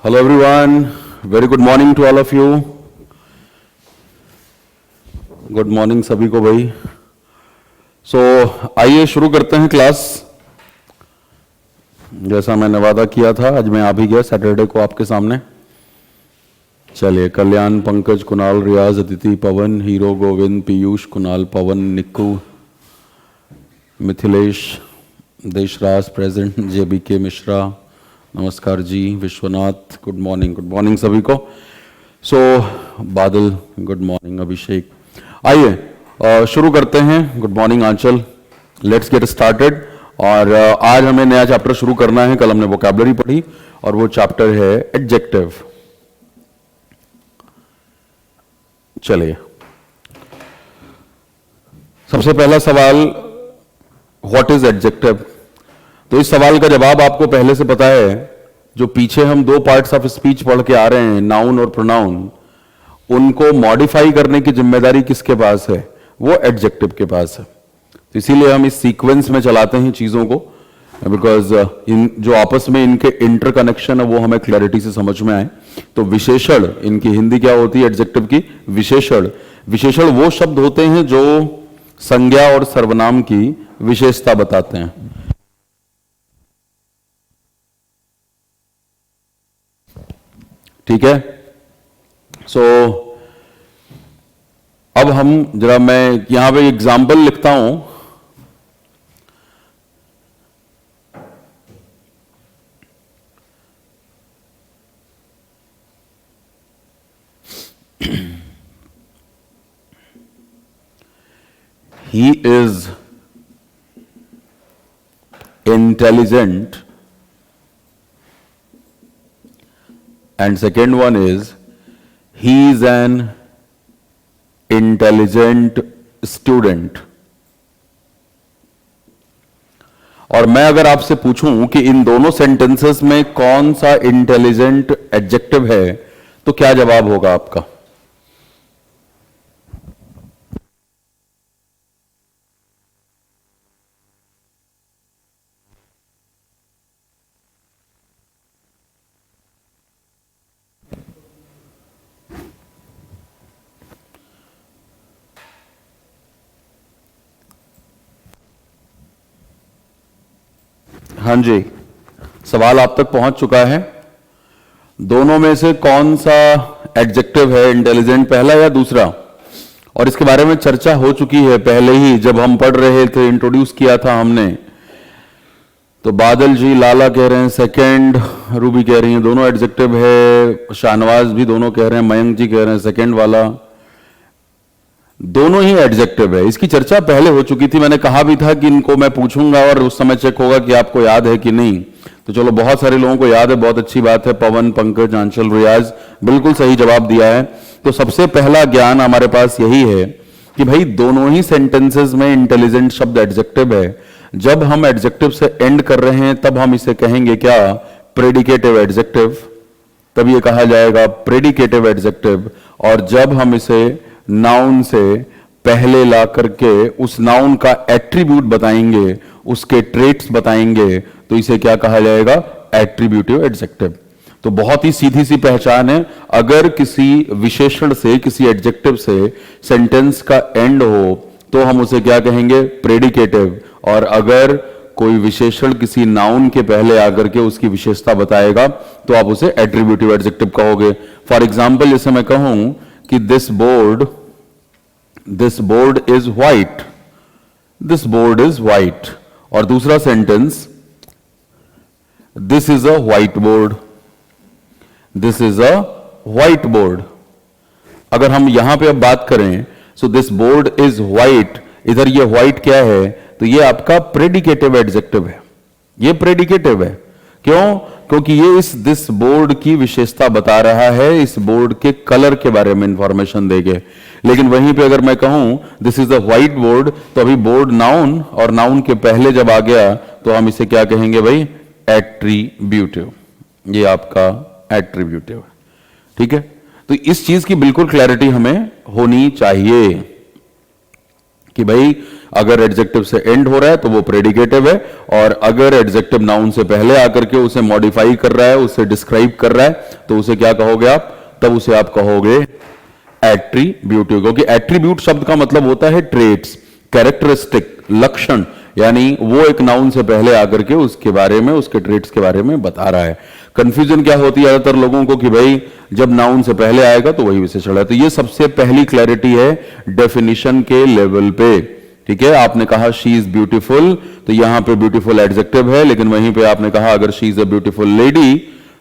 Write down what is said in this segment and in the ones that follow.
Hello everyone, very good morning to all of you. Good morning सभी को भाई. आइए शुरू करते हैं क्लास. जैसा मैंने वादा किया था, आज मैं आ भी गया सैटरडे को आपके सामने. चलिए, कल्याण, पंकज, कुणाल, रियाज, अदिति, पवन, हीरो, गोविंद, पीयूष, कुणाल, पवन, निक्कू, मिथिलेश, देशराज प्रेजेंट, JBK मिश्रा, नमस्कार जी, विश्वनाथ, गुड मॉर्निंग सभी को. बादल, गुड मॉर्निंग, अभिषेक. आइए शुरू करते हैं. Good morning Anchal. Let's get started. और आज हमें नया चैप्टर शुरू करना है. कल हमने वोकैबुलरी पढ़ी और वो चैप्टर है एडजेक्टिव. चलिए, सबसे पहला सवाल, व्हाट इज एडजेक्टिव. तो इस सवाल का जवाब आपको पहले से पता है. जो पीछे हम दो पार्ट्स ऑफ स्पीच पढ़ के आ रहे हैं, नाउन और प्रोनाउन, उनको मॉडिफाई करने की जिम्मेदारी किसके पास है? वो एडजेक्टिव के पास है. तो इसीलिए हम इस सीक्वेंस में चलाते हैं चीजों को, बिकॉज इन जो आपस में इनके इंटरकनेक्शन है वो हमें क्लैरिटी से समझ में आए. तो विशेषण, इनकी हिंदी क्या होती है एडजेक्टिव की? विशेषण. विशेषण वो शब्द होते हैं जो संज्ञा और सर्वनाम की विशेषता बताते हैं. ठीक है. अब हम जरा, मैं यहां पे एग्जाम्पल लिखता हूं. He is intelligent, and second one is he is an intelligent student. और मैं अगर आपसे पूछूं कि इन दोनों सेंटेंसेस में कौन सा इंटेलिजेंट एडजेक्टिव है, तो क्या जवाब होगा आपका? हाँ जी, सवाल आप तक पहुंच चुका है. दोनों में से कौन सा एडजेक्टिव है इंटेलिजेंट, पहला या दूसरा? और इसके बारे में चर्चा हो चुकी है पहले ही, जब हम पढ़ रहे थे, इंट्रोड्यूस किया था हमने. तो बादल जी, लाला कह रहे हैं सेकंड, रूबी कह रही हैं दोनों एडजेक्टिव है, शाहनवाज भी दोनों कह रहे हैं, मयंक जी कह रहे हैं सेकंड वाला. दोनों ही एडजेक्टिव है. इसकी चर्चा पहले हो चुकी थी. मैंने कहा भी था कि इनको मैं पूछूंगा और उस समय चेक होगा कि आपको याद है कि नहीं. तो चलो, बहुत सारे लोगों को याद है, बहुत अच्छी बात है. पवन, पंकज, आंचल, रियाज, बिल्कुल सही जवाब दिया है. तो सबसे पहला ज्ञान हमारे पास यही है कि भाई दोनों ही सेंटेंसेस में इंटेलिजेंट शब्द एडजेक्टिव है. जब हम एडजेक्टिव से एंड कर रहे हैं तब हम इसे कहेंगे क्या? Predicative adjective. तब ये कहा जाएगा प्रेडिकेटिव एडजेक्टिव. और जब हम इसे नाउन से पहले ला करके उस नाउन का एट्रीब्यूट बताएंगे, उसके ट्रेट्स बताएंगे, तो इसे क्या कहा जाएगा? Attributive adjective. तो बहुत ही सीधी सी पहचान है. अगर किसी विशेषण से, किसी एडजेक्टिव से सेंटेंस का एंड हो तो हम उसे क्या कहेंगे? प्रेडिकेटिव. और अगर कोई विशेषण किसी नाउन के पहले आकर के उसकी विशेषता बताएगा तो आप उसे एट्रीब्यूटिव एडजेक्टिव कहोगे. फॉर एग्जाम्पल, जैसे मैं कहूं कि this board is white. This board is white. और दूसरा sentence, this is a white board. This is a white board. अगर हम यहां पे अब बात करें, so this board is white, इधर ये व्हाइट क्या है? तो ये आपका प्रेडिकेटिव एडजेक्टिव है. ये प्रेडिकेटिव है. क्यों? क्योंकि ये इस दिस बोर्ड की विशेषता बता रहा है, इस बोर्ड के कलर के बारे में इंफॉर्मेशन देके. लेकिन वहीं पे अगर मैं कहूं this is a white board, तो अभी बोर्ड नाउन, और नाउन के पहले जब आ गया तो हम इसे क्या कहेंगे भाई? एट्रीब्यूटिव. ये आपका एट्रीब्यूटिव है. ठीक है. तो इस चीज की बिल्कुल क्लैरिटी हमें होनी चाहिए कि भाई अगर एडजेक्टिव से एंड हो रहा है तो वो प्रेडिकेटिव है, और अगर एडजेक्टिव नाउन से पहले आकर के उसे मॉडिफाई कर रहा है, उसे डिस्क्राइब कर रहा है, तो उसे क्या कहोगे आप? तब उसे आप कहोगे एट्रीब्यूटिव, क्योंकि एट्रीब्यूट शब्द का मतलब होता है ट्रेट्स, कैरेक्टरिस्टिक, लक्षण, यानी वो एक नाउन से पहले आकर के उसके बारे में, उसके ट्रेट्स के बारे में बता रहा है। कंफ्यूजन क्या होती है ज्यादातर लोगों को कि भाई जब नाउन से पहले आएगा तो वही विशेषण है। तो ये सबसे पहली क्लैरिटी है डेफिनेशन के लेवल पे, ठीक है। आपने कहा शी इज ब्यूटीफुल, तो यहां पे ब्यूटीफुल एडजेक्टिव है, लेकिन वहीं पे आपने कहा अगर she is a beautiful lady,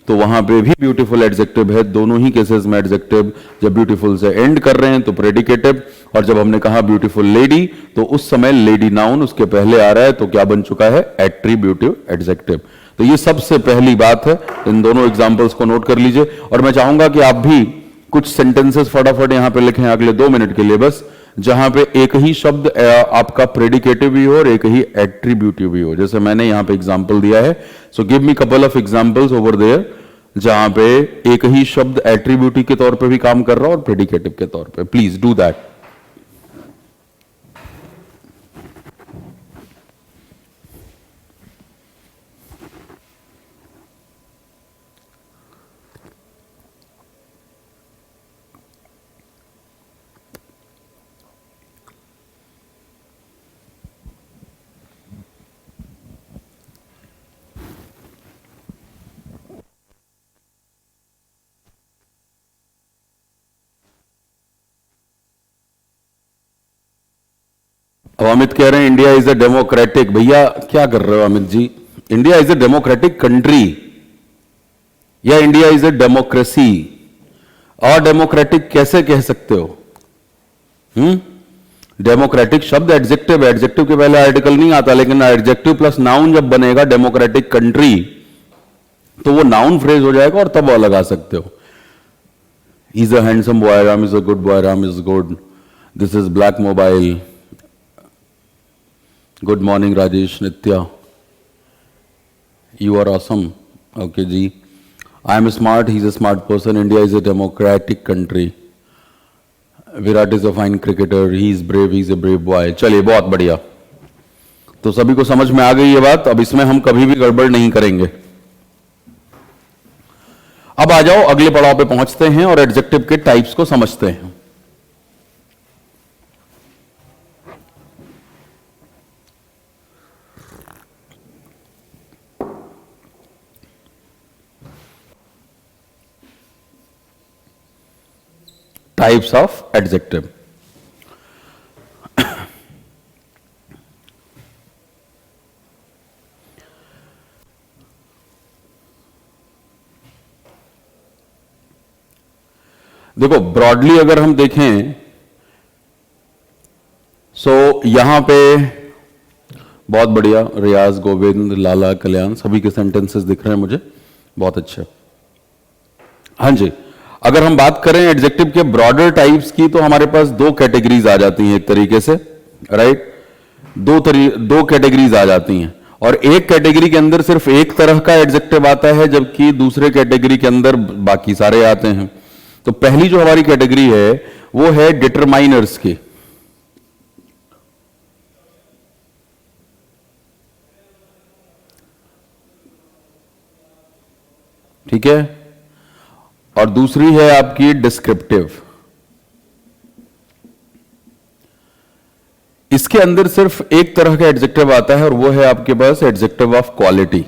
तो वहां पे भी ब्यूटीफुल एडजेक्टिव है। दोनों ही केसेस में एडजेक्टिव जब ब्यूटीफुल से एंड कर रहे हैं तो प्रेडिकेटिव, और जब हमने कहा ब्यूटीफुल लेडी तो उस समय लेडी नाउन उसके पहले आ रहा है, तो क्या बन चुका है? Attributive adjective. तो ये सबसे पहली बात है, इन दोनों एग्जांपल्स को नोट कर लीजिए। और मैं चाहूंगा कि आप भी कुछ सेंटेंसेस फटाफट यहां पे लिखें अगले 2 मिनट के लिए बस, जहां पे एक ही शब्द आपका प्रेडिकेटिव भी हो और एक ही एट्रीब्यूटिव भी हो। जैसे मैंने यहां पे एग्जांपल दिया है, so give me couple of examples over there, जहां पे एक ही शब्द एट्रीब्यूटिव के तौर पे भी काम कर रहा है और प्रेडिकेटिव के तौर पे। Please do that. अब अमित कह रहे हैं इंडिया इज अ डेमोक्रेटिक। भैया क्या कर रहे हो Amit ji? India is a democratic country या इंडिया इज अ डेमोक्रेसी? और डेमोक्रेटिक कैसे कह सकते हो? डेमोक्रेटिक शब्द एडजेक्टिव, एडजेक्टिव के पहले आर्टिकल नहीं आता, लेकिन एडजेक्टिव प्लस नाउन जब बनेगा डेमोक्रेटिक कंट्री, तो वो नाउन फ्रेज हो जाएगा और तब वो लगा सकते हो। Is a handsome boy, Ram is a good boy, Ram is good, this is black mobile, good morning Rajesh, Nitya, you are awesome, okay ji, I am smart, he is a smart person, India is a democratic country, Virat is a fine cricketer, he is brave, he is a brave boy. चलिए बहुत बढ़िया, तो सभी को समझ में आ गई ये बात। अब इसमें हम कभी भी गड़बड़ नहीं करेंगे। अब आ जाओ अगले पड़ाव पे पहुंचते हैं और एडजेक्टिव के टाइप्स को समझते हैं। Types of adjective. देखो ब्रॉडली अगर हम देखें, सो यहां पे बहुत बढ़िया, रियाज, गोविंद, लाला, कल्याण, सभी के सेंटेंसेस दिख रहे हैं मुझे, बहुत अच्छे। हाँ जी, अगर हम बात करें एडजेक्टिव के ब्रॉडर टाइप्स की, तो हमारे पास 2 कैटेगरीज आ जाती हैं एक तरीके से, राइट? दो कैटेगरीज आ जाती हैं, और एक कैटेगरी के अंदर सिर्फ एक तरह का एडजेक्टिव आता है, जबकि दूसरे कैटेगरी के अंदर बाकी सारे आते हैं। तो पहली जो हमारी कैटेगरी है वो है डिटरमाइनर्स की। ठीक है, और दूसरी है आपकी डिस्क्रिप्टिव। इसके अंदर सिर्फ एक तरह का एडजेक्टिव आता है और वो है आपके पास adjective of quality,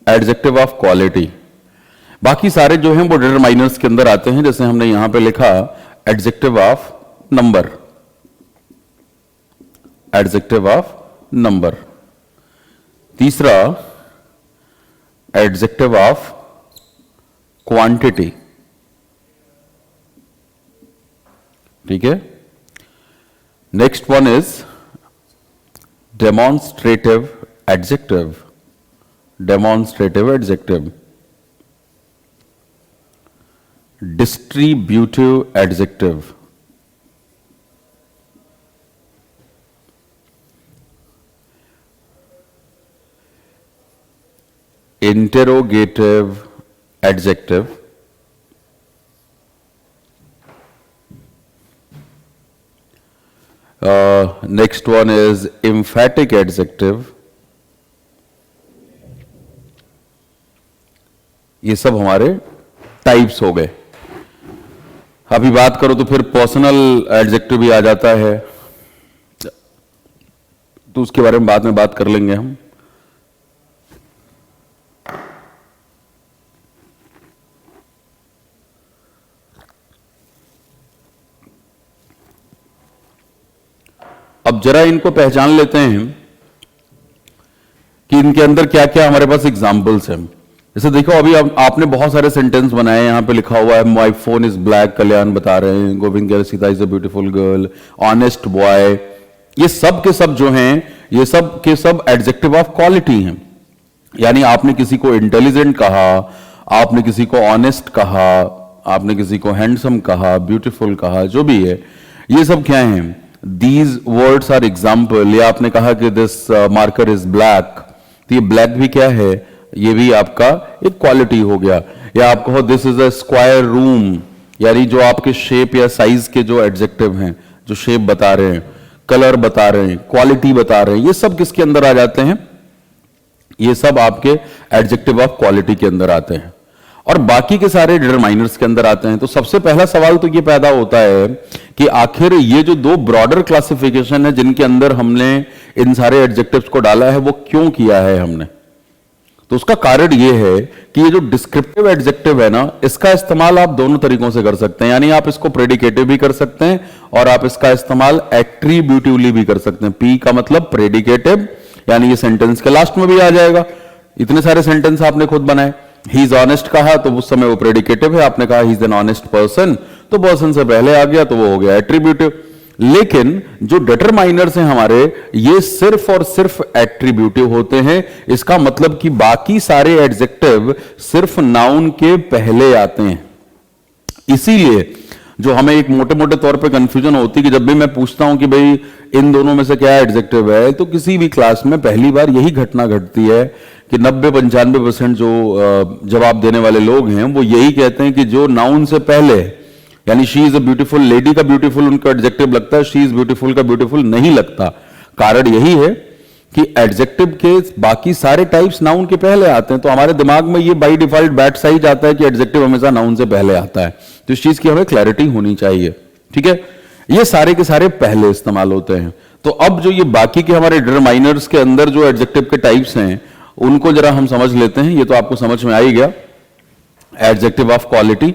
adjective of quality. बाकी सारे जो हैं वो डिटरमाइनर्स के अंदर आते हैं, जैसे हमने यहां पे लिखा adjective of number, adjective of number. तीसरा एडजेक्टिव ऑफ क्वांटिटी, ठीक है। Next one is demonstrative adjective, demonstrative adjective. Distributive adjective, interrogative adjective, next one is emphatic adjective. ये सब हमारे टाइप्स हो गए। अभी बात करो तो फिर पर्सनल एडजेक्टिव भी आ जाता है, तो उसके बारे में बाद में बात कर लेंगे हम। अब जरा इनको पहचान लेते हैं कि इनके अंदर क्या क्या हमारे पास एग्जाम्पल्स हैं। जैसे देखो, अभी आपने बहुत सारे सेंटेंस बनाए, यहां पे लिखा हुआ है माय फोन इज ब्लैक, कल्याण बता रहे हैं, गोविंद कह रहे Sita is a beautiful girl, honest boy. ये सब के सब जो हैं, ये सब के सब एडजेक्टिव ऑफ क्वालिटी हैं। यानी आपने किसी को इंटेलिजेंट कहा, आपने किसी को ऑनेस्ट कहा, आपने किसी को हैंडसम कहा, ब्यूटीफुल कहा, जो भी है, ये सब क्या है? These words are example. या आपने कहा कि दिस मार्कर इज ब्लैक, तो ये ब्लैक भी क्या है? ये भी आपका एक क्वालिटी हो गया। या आप कहो this is a square room, यानी जो आपके शेप या साइज के जो एडजेक्टिव हैं, जो शेप बता रहे हैं, कलर बता रहे हैं, क्वालिटी बता रहे हैं, ये सब किसके अंदर आ जाते हैं? ये सब आपके एडजेक्टिव ऑफ क्वालिटी के अंदर आते हैं, और बाकी के सारे डिटरमाइनर्स के अंदर आते हैं। तो सबसे पहला सवाल तो ये पैदा होता है कि आखिर ये जो दो ब्रॉडर क्लासिफिकेशन है जिनके अंदर हमने इन सारे एडजेक्टिव्स को डाला है, वो क्यों किया है हमने? तो उसका कारण ये है कि ये जो डिस्क्रिप्टिव एडजेक्टिव है ना, इसका इस्तेमाल आप दोनों तरीकों से कर सकते हैं। यानी आप इसको प्रेडिकेटिव भी कर सकते हैं और आप इसका इस्तेमाल एट्रीब्यूटिवली भी कर सकते हैं। पी का मतलब प्रेडिकेटिव, यानी ये सेंटेंस के लास्ट में भी आ जाएगा। इतने सारे सेंटेंस आपने खुद बनाए। ही इज ऑनेस्ट कहा तो उस समय वो प्रेडिकेटिव है, आपने कहा he is an honest person, तो पर्सन से पहले आ गया तो वो हो गया एट्रीब्यूटिव। लेकिन जो डिटरमाइनर्स हैं हमारे, ये सिर्फ और सिर्फ एट्रीब्यूटिव होते हैं। इसका मतलब कि बाकी सारे एडजेक्टिव सिर्फ नाउन के पहले आते हैं। इसीलिए जो हमें एक मोटे मोटे तौर पे कंफ्यूजन होती है कि जब भी मैं पूछता हूं कि भाई इन दोनों में से क्या एडजेक्टिव है, तो किसी भी क्लास में पहली बार यही घटना घटती है कि 90-95% जो जवाब देने वाले लोग हैं वो यही कहते हैं कि जो नाउन से पहले, यानी she is a beautiful lady का ब्यूटीफुल उनका एडजेक्टिव लगता है, शी इज ब्यूटीफुल का ब्यूटीफुल नहीं लगता। कारण यही है कि एडजेक्टिव के बाकी सारे टाइप्स नाउन के पहले आते हैं। तो हमारे दिमाग में ये बाय डिफॉल्ट बैड साइज आता है कि एडजेक्टिव हमेशा नाउन से पहले आता है। तो इस चीज की हमें क्लैरिटी होनी चाहिए, ठीक है? ये सारे के सारे पहले इस्तेमाल होते हैं। तो अब जो ये बाकी के हमारे डिटरमाइनर्स के अंदर जो एडजेक्टिव के टाइप्स हैं, उनको जरा हम समझ लेते हैं। ये तो आपको समझ में आ ही गया, एडजेक्टिव ऑफ क्वालिटी।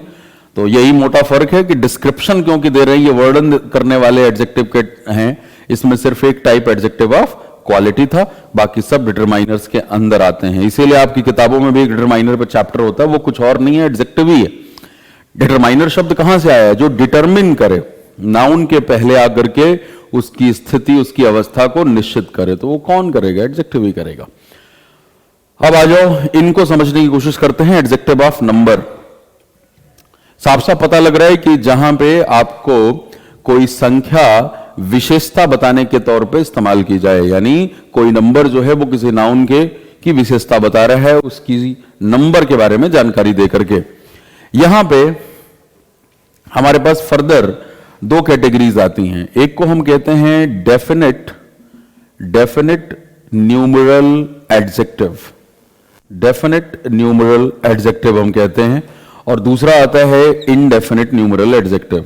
तो यही मोटा फर्क है कि डिस्क्रिप्शन क्योंकि दे रहे हैं, ये वर्णन करने वाले एडजेक्टिव के हैं, इसमें सिर्फ एक टाइप एडजेक्टिव ऑफ क्वालिटी था, बाकी सब डिटरमाइनर्स के अंदर आते हैं। इसीलिए आपकी किताबों में भी एक डिटरमाइनर पर चैप्टर होता है, वो कुछ और नहीं है, एडजेक्टिव ही है। डिटरमाइनर शब्द कहां से आया है? जो डिटरमिन करे, नाउन के पहले आकर के उसकी स्थिति, उसकी अवस्था को निश्चित करे। तो वो कौन करेगा? एडजेक्टिव ही करेगा। अब आ जाओ, इनको समझने की कोशिश करते हैं। Adjective of number. साफ साफ पता लग रहा है कि जहां पे आपको कोई संख्या विशेषता बताने के तौर पे इस्तेमाल की जाए, यानी कोई नंबर जो है वो किसी नाउन के की विशेषता बता रहा है, उसकी नंबर के बारे में जानकारी दे करके। यहां पे हमारे पास फर्दर दो कैटेगरीज आती हैं। एक को हम कहते हैं definite numeral adjective, definite numeral adjective हम कहते हैं, और दूसरा आता है indefinite numeral adjective,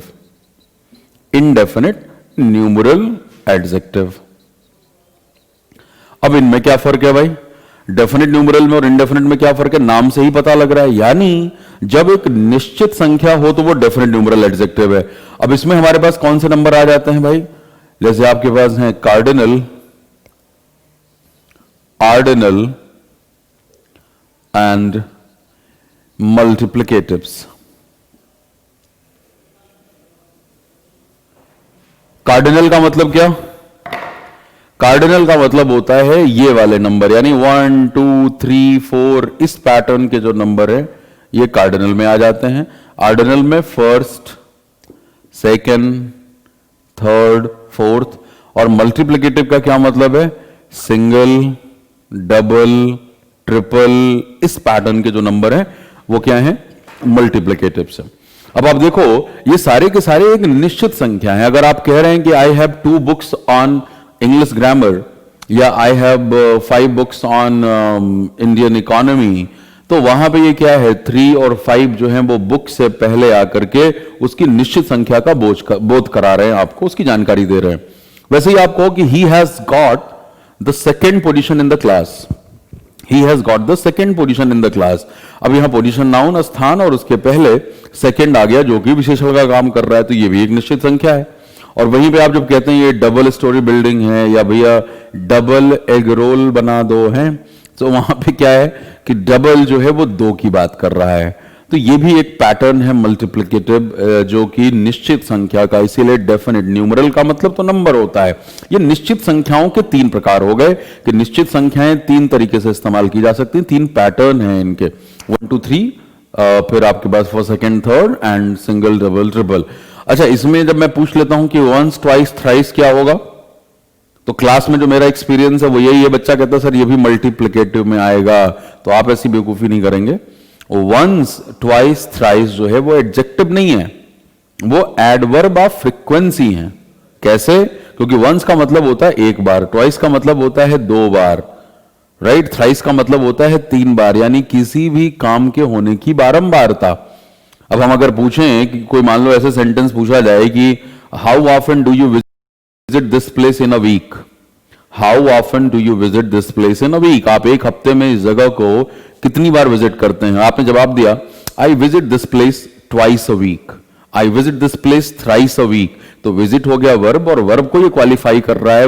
indefinite numeral adjective. अब इनमें क्या फर्क है भाई? डेफिनेट न्यूमरल में और इनडेफिनेट में क्या फर्क है? नाम से ही पता लग रहा है। यानी जब एक निश्चित संख्या हो तो वो डेफिनेट न्यूमरल एडजेक्टिव है। अब इसमें हमारे पास कौन से नंबर आ जाते हैं भाई? जैसे आपके पास है कार्डिनल, ऑर्डिनल एंड मल्टीप्लिकेटिव्स। कार्डिनल का मतलब क्या? कार्डिनल का मतलब होता है ये वाले नंबर, यानी 1 2 3 4 इस पैटर्न के जो नंबर है ये कार्डिनल में आ जाते हैं। ऑर्डिनल में फर्स्ट, सेकंड, थर्ड, फोर्थ। और मल्टीप्लिकेटिव का क्या मतलब है? सिंगल, डबल, ट्रिपल, इस पैटर्न के जो नंबर हैं वो क्या है? मल्टीप्लिकेटिव्स है। अब आप देखो, ये सारे के सारे एक निश्चित संख्या है। अगर आप कह रहे हैं कि I have 2 books on English grammar या I have 5 books on Indian economy, तो वहां पे ये क्या है 3 और 5 जो है वो बुक से पहले आकर के उसकी निश्चित संख्या का बोध करा रहे हैं, आपको उसकी जानकारी दे रहे हैं। वैसे ही आप कहो कि he has got the second position in the class, he has got the second position in the class. अब यहां पोजिशन नाउन स्थान और उसके पहले सेकेंड आ गया जो कि विशेषण का काम कर रहा है, तो ये भी एक निश्चित संख्या है। और वहीं पे आप जब कहते हैं ये डबल स्टोरी बिल्डिंग है या भैया डबल एग रोल बना दो है, तो वहां पे क्या है कि डबल जो है वो 2 की बात कर रहा है, तो ये भी एक पैटर्न है मल्टीप्लिकेटिव जो कि निश्चित संख्या का, इसीलिए डेफिनेट न्यूमरल का मतलब तो नंबर होता है। ये निश्चित संख्याओं के 3 प्रकार हो गए कि निश्चित संख्याएं 3 तरीके से इस्तेमाल की जा सकती हैं, 3 पैटर्न हैं इनके 1 2 3, फिर आपके पास first second third and single double triple. अच्छा, इसमें जब मैं पूछ लेता हूं कि वंस ट्वाइस थ्राइस क्या होगा, तो क्लास में जो मेरा एक्सपीरियंस है वो यही है, बच्चा कहता है सर ये भी मल्टीप्लिकेटिव में आएगा, तो आप ऐसी बेवकूफी नहीं करेंगे। वंस ट्वाइस थ्राइस जो है वो एडजेक्टिव नहीं है, वो एडवर्ब ऑफ फ्रीक्वेंसी है। कैसे? क्योंकि वंस का मतलब होता है 1 बार, ट्वाइस का मतलब होता है 2 बार, राइट, थ्राइस का मतलब होता है 3 बार, यानी किसी भी काम के होने की बारंबारता। अब हम अगर पूछें कि कोई मान लो ऐसे सेंटेंस पूछा जाए कि how often do you visit this place in a week, how often do you visit this place in a week, आप एक हफ्ते में इस जगह को कितनी बार विजिट करते हैं? आपने जवाब दिया I visit this place twice a week, I visit this place thrice a week, तो विजिट हो गया वर्ब और वर्ब को ये क्वालिफाई कर रहा है